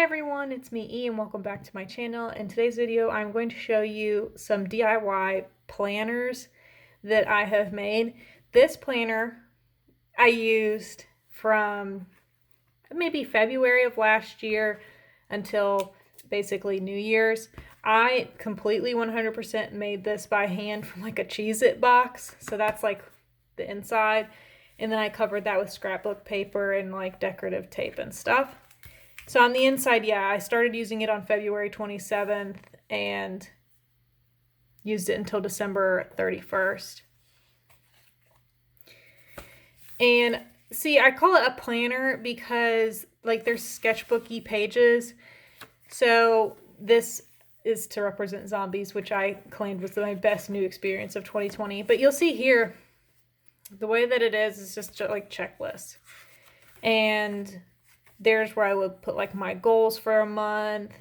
Hi everyone, it's me E and welcome back to my channel. In today's video, I'm going to show you some DIY planners that I have made. This planner I used from maybe February of last year until basically New Year's. I completely 100% made this by hand from like a Cheez-It box. So that's like the inside. And then I covered that with scrapbook paper and like decorative tape and stuff. So on the inside, yeah, I started using it on February 27th and used it until December 31st. And see, I call it a planner because like there's sketchbooky pages. So this is to represent zombies, which I claimed was my best new experience of 2020. But you'll see here, the way that it is just like checklists. And there's where I would put like my goals for a month.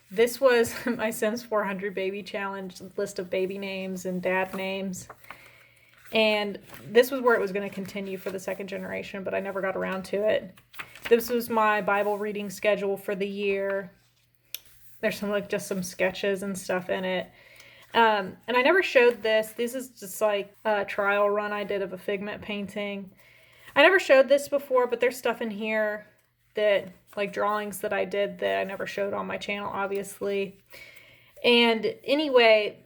This was my Sims 400 baby challenge list of baby names and dad names. And this was where it was going to continue for the second generation, but I never got around to it. This was my Bible reading schedule for the year. There's some like just some sketches and stuff in it. And I never showed this. This is just like a trial run I did of a Figment painting. I never showed this before, but there's stuff in here that like drawings that I did that I never showed on my channel, obviously. And anyway,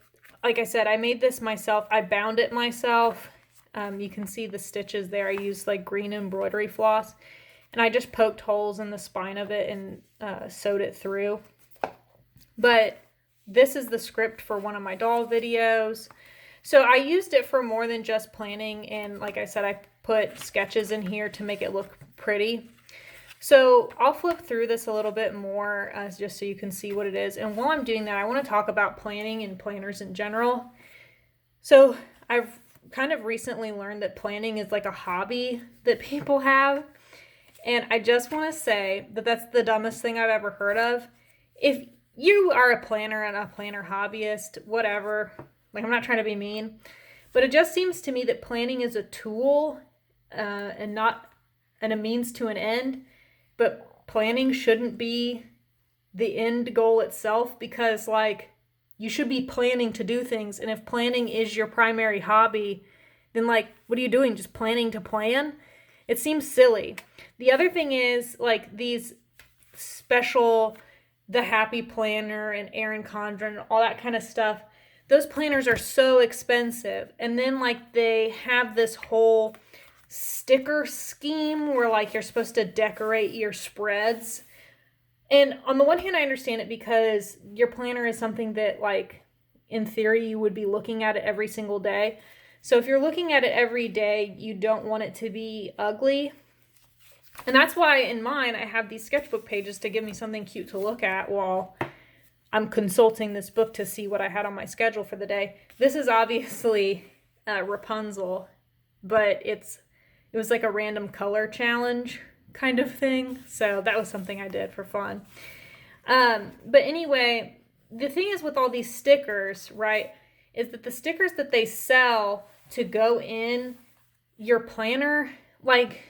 like I said, I made this myself. I bound it myself. You can see the stitches there. I used like green embroidery floss and I just poked holes in the spine of it and sewed it through. But this is the script for one of my doll videos. So I used it for more than just planning. And like I said, I put sketches in here to make it look pretty. So I'll flip through this a little bit more just so you can see what it is. And while I'm doing that, I want to talk about planning and planners in general. So I've kind of recently learned that planning is like a hobby that people have. And I just want to say that that's the dumbest thing I've ever heard of. If you are a planner and a planner hobbyist, whatever, like I'm not trying to be mean, but it just seems to me that planning is a tool and not a means to an end. But planning shouldn't be the end goal itself, because like you should be planning to do things. And if planning is your primary hobby, then like, what are you doing? Just planning to plan? It seems silly. The other thing is like these special, the Happy Planner and Erin Condren, all that kind of stuff. Those planners are so expensive. And then like they have this whole sticker scheme where like you're supposed to decorate your spreads. And on the one hand, I understand it because your planner is something that like in theory you would be looking at it every single day. So if you're looking at it every day, you don't want it to be ugly. And that's why in mine I have these sketchbook pages to give me something cute to look at while I'm consulting this book to see what I had on my schedule for the day. This is obviously Rapunzel, but it was like a random color challenge kind of thing. So that was something I did for fun. But anyway, the thing is with all these stickers, right, is that the stickers that they sell to go in your planner, like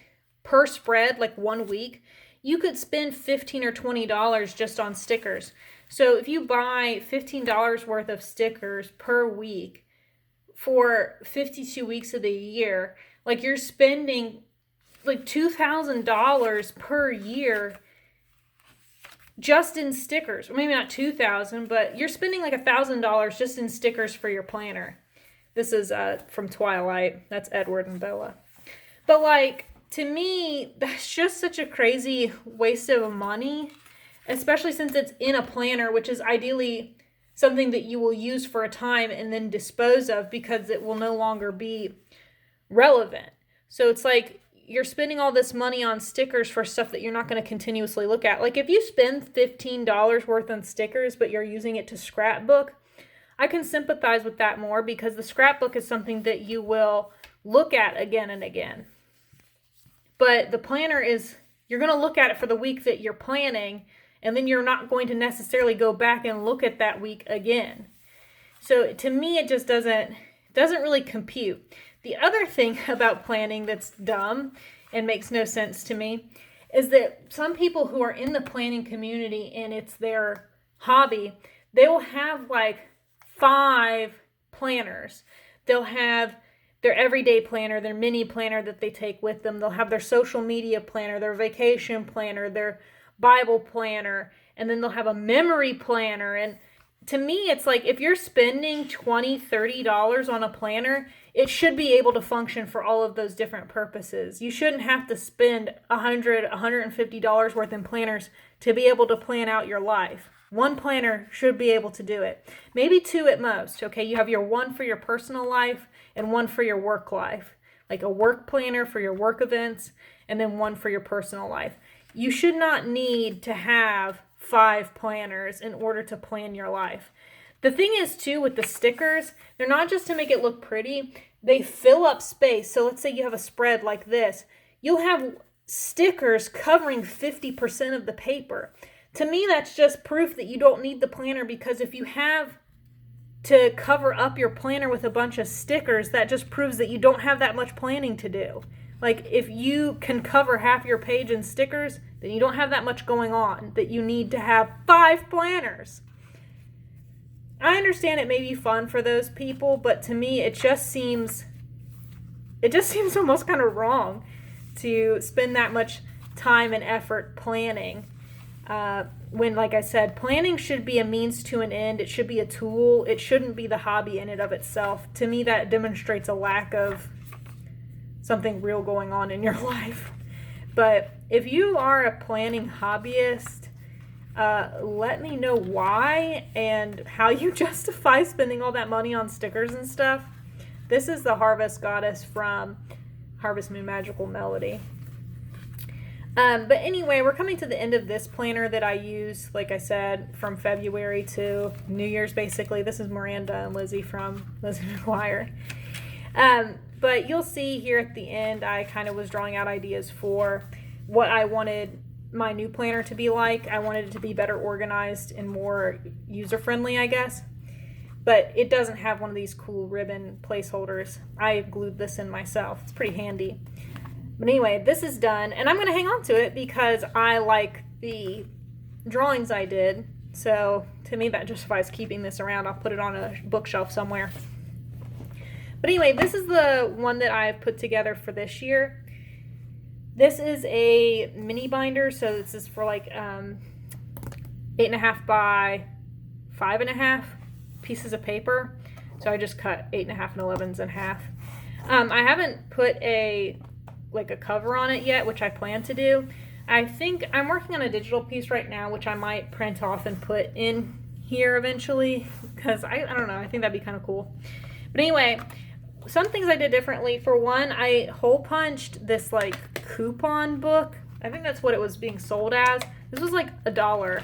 per spread, like 1 week, you could spend $15 or $20 just on stickers. So if you buy $15 worth of stickers per week for 52 weeks of the year, like you're spending like $2,000 per year just in stickers. Or maybe not 2,000, but you're spending like $1,000 just in stickers for your planner. This is from Twilight. That's Edward and Bella. But like, to me, that's just such a crazy waste of money, especially since it's in a planner, which is ideally something that you will use for a time and then dispose of because it will no longer be relevant. So it's like you're spending all this money on stickers for stuff that you're not going to continuously look at. Like if you spend $15 worth on stickers, but you're using it to scrapbook, I can sympathize with that more because the scrapbook is something that you will look at again and again. But the planner is, you're going to look at it for the week that you're planning, and then you're not going to necessarily go back and look at that week again. So to me, it just doesn't really compute. The other thing about planning that's dumb and makes no sense to me is that some people who are in the planning community and it's their hobby, they will have like 5 planners. They'll have their everyday planner, their mini planner that they take with them. They'll have their social media planner, their vacation planner, their Bible planner, and then they'll have a memory planner. And to me, it's like if you're spending $20, $30 on a planner, it should be able to function for all of those different purposes. You shouldn't have to spend $100, $150 worth in planners to be able to plan out your life. One planner should be able to do it. Maybe 2 at most. Okay, you have your one for your personal life and one for your work life. Like a work planner for your work events and then one for your personal life. You should not need to have 5 planners in order to plan your life. The thing is too with the stickers, they're not just to make it look pretty, they fill up space. So let's say you have a spread like this. You'll have stickers covering 50% of the paper. To me, that's just proof that you don't need the planner, because if you have to cover up your planner with a bunch of stickers, that just proves that you don't have that much planning to do. Like if you can cover half your page in stickers, then you don't have that much going on that you need to have 5 planners. I understand it may be fun for those people, but to me it just seems almost kind of wrong to spend that much time and effort planning. When, like I said, planning should be a means to an end. It should be a tool. It shouldn't be the hobby in and of itself. To me, that demonstrates a lack of something real going on in your life. But if you are a planning hobbyist, let me know why and how you justify spending all that money on stickers and stuff. This is the Harvest Goddess from Harvest Moon Magical Melody. But anyway, we're coming to the end of this planner that I use, like I said, from February to New Year's, basically. This is Miranda and Lizzie from Lizzie McGuire. But you'll see here at the end, I kind of was drawing out ideas for what I wanted my new planner to be like. I wanted it to be better organized and more user-friendly, I guess. But it doesn't have one of these cool ribbon placeholders. I glued this in myself. It's pretty handy. But anyway, this is done, and I'm going to hang on to it because I like the drawings I did. So to me, that justifies keeping this around. I'll put it on a bookshelf somewhere. But anyway, this is the one that I've put together for this year. This is a mini binder, so this is for like 8.5 by 5.5 pieces of paper. So I just cut 8.5 and 11s in half. I haven't put a cover on it yet, which I plan to do. I think I'm working on a digital piece right now, which I might print off and put in here eventually, because I don't know, I think that'd be kind of cool. But anyway, some things I did differently. For one, I hole punched this like coupon book. I think that's what it was being sold as. This was like $1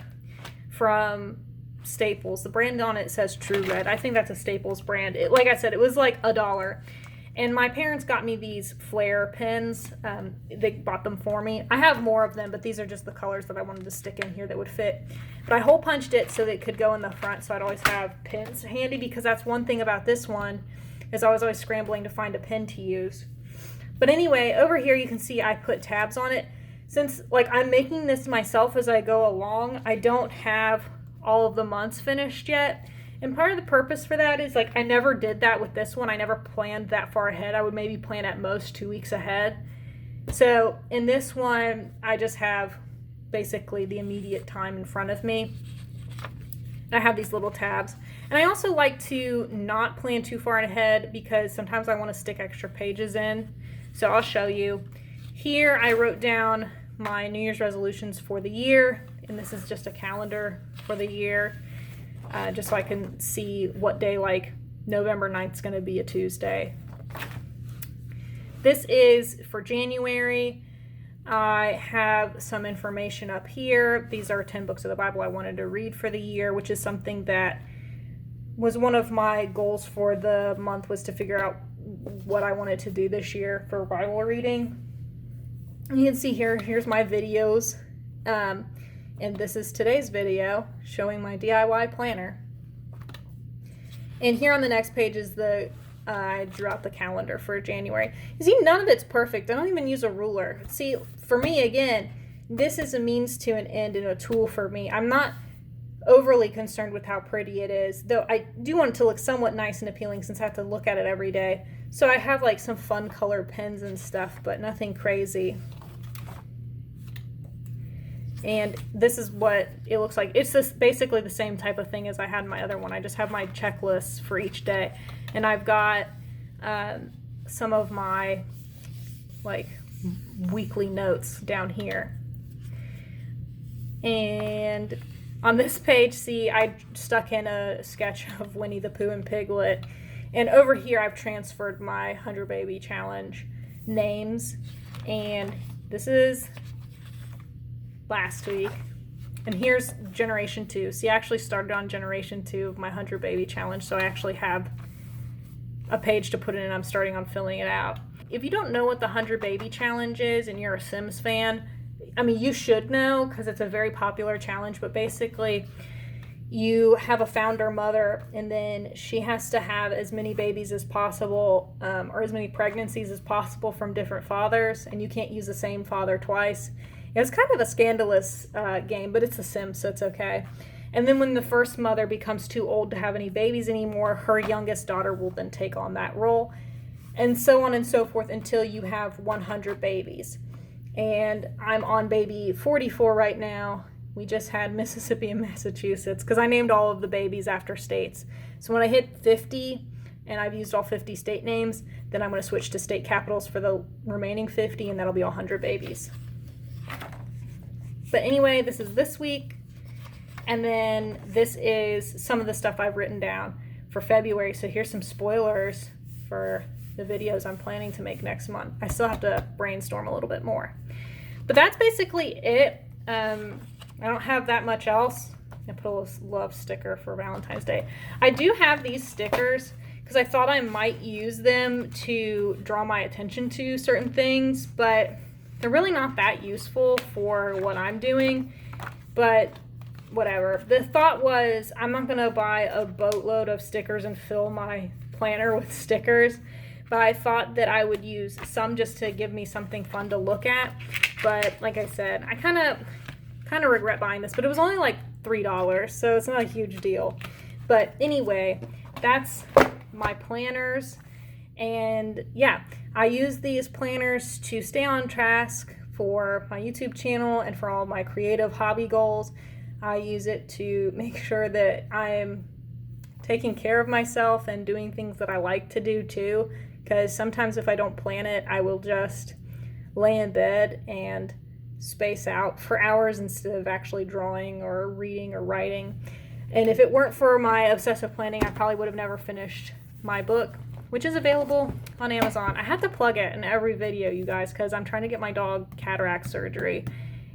from Staples. The brand on it says True Red. I think that's a Staples brand. Like I said, it was like $1. And my parents got me these flare pens. They bought them for me. I have more of them, but these are just the colors that I wanted to stick in here that would fit. But I hole punched it so that it could go in the front, so I'd always have pens handy, because that's one thing about this one, is I was always scrambling to find a pen to use. But anyway, over here you can see I put tabs on it. Since like I'm making this myself as I go along, I don't have all of the months finished yet. And part of the purpose for that is, like, I never did that with this one. I never planned that far ahead. I would maybe plan at most 2 weeks ahead. So in this one, I just have basically the immediate time in front of me. And I have these little tabs. And I also like to not plan too far ahead, because sometimes I want to stick extra pages in. So I'll show you. Here I wrote down my New Year's resolutions for the year. And this is just a calendar for the year. Just so I can see what day, like November 9th is going to be a Tuesday. This is for January. I have some information up here. These are 10 books of the Bible I wanted to read for the year, which is something that was one of my goals for the month, was to figure out what I wanted to do this year for Bible reading. And you can see here's my videos. And this is today's video showing my DIY planner. And here on the next page is I drew out the calendar for January. You see, none of it's perfect. I don't even use a ruler. See, for me, again, this is a means to an end and a tool for me. I'm not overly concerned with how pretty it is, though I do want it to look somewhat nice and appealing since I have to look at it every day. So I have like some fun colored pens and stuff, but nothing crazy. And this is what it looks like. It's just basically the same type of thing as I had in my other one. I just have my checklists for each day. And I've got some of my like weekly notes down here. And on this page, see, I stuck in a sketch of Winnie the Pooh and Piglet. And over here, I've transferred my 100 Baby Challenge names. And this is last week. And here's Generation 2. See, I actually started on Generation 2 of my 100 Baby Challenge, so I actually have a page to put it in. I'm starting on filling it out. If you don't know what the 100 Baby Challenge is and you're a Sims fan, I mean, you should know because it's a very popular challenge, but basically you have a founder mother and then she has to have as many babies as possible or as many pregnancies as possible from different fathers, and you can't use the same father twice. It's kind of a scandalous game, but it's a Sims, so it's okay. And then when the first mother becomes too old to have any babies anymore, her youngest daughter will then take on that role, and so on and so forth until you have 100 babies. And I'm on baby 44 right now. We just had Mississippi and Massachusetts because I named all of the babies after states. So when I hit 50 and I've used all 50 state names, then I'm going to switch to state capitals for the remaining 50, and that'll be 100 babies. But anyway, this is this week. And then this is some of the stuff I've written down for February. So here's some spoilers for the videos I'm planning to make next month. I still have to brainstorm a little bit more. But that's basically it. I don't have that much else. I put a little love sticker for Valentine's Day. I do have these stickers because I thought I might use them to draw my attention to certain things, but they're really not that useful for what I'm doing, but whatever. The thought was I'm not going to buy a boatload of stickers and fill my planner with stickers, but I thought that I would use some just to give me something fun to look at. But like I said, I kind of regret buying this, but it was only like $3, so it's not a huge deal. But anyway, that's my planners. And yeah, I use these planners to stay on task for my YouTube channel and for all my creative hobby goals. I use it to make sure that I'm taking care of myself and doing things that I like to do too, because sometimes if I don't plan it, I will just lay in bed and space out for hours instead of actually drawing or reading or writing. And if it weren't for my obsessive planning, I probably would have never finished my book, which is available on Amazon. I have to plug it in every video, you guys, because I'm trying to get my dog cataract surgery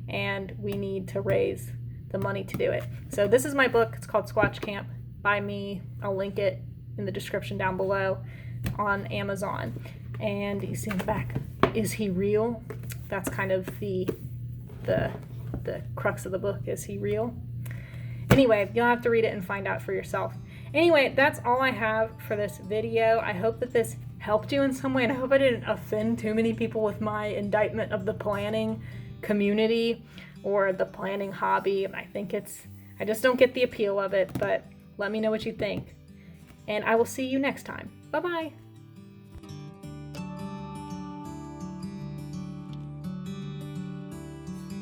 and we need to raise the money to do it. So this is my book. It's called Squatch Camp by me. I'll link it in the description down below on Amazon. And you see in the back, is he real? That's kind of the crux of the book. Is he real? Anyway, you'll have to read it and find out for yourself. Anyway, that's all I have for this video. I hope that this helped you in some way, and I hope I didn't offend too many people with my indictment of the planning community or the planning hobby. I just don't get the appeal of it, but let me know what you think. And I will see you next time. Bye-bye.